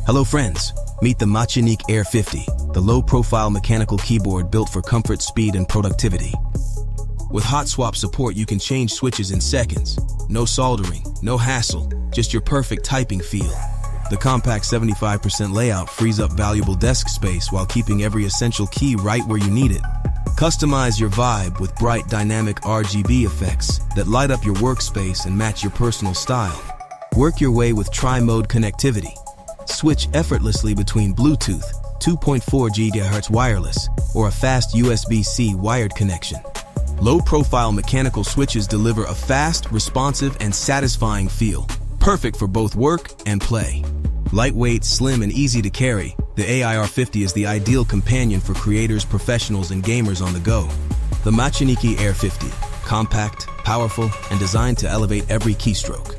Hello friends, meet the MACHENIKE AIR50, the low-profile mechanical keyboard built for comfort, speed, and productivity. With hot swap support, you can change switches in seconds. No soldering, no hassle, just your perfect typing feel. The compact 75% layout frees up valuable desk space while keeping every essential key right where you need it. Customize your vibe with bright dynamic RGB effects that light up your workspace and match your personal style. Work your way with tri-mode connectivity. Switch effortlessly between Bluetooth, 2.4 GHz wireless, or a fast USB-C wired connection. Low-profile mechanical switches deliver a fast, responsive, and satisfying feel, perfect for both work and play. Lightweight, slim, and easy to carry, the AIR50 is the ideal companion for creators, professionals, and gamers on the go. The MACHENIKE AIR50, compact, powerful, and designed to elevate every keystroke.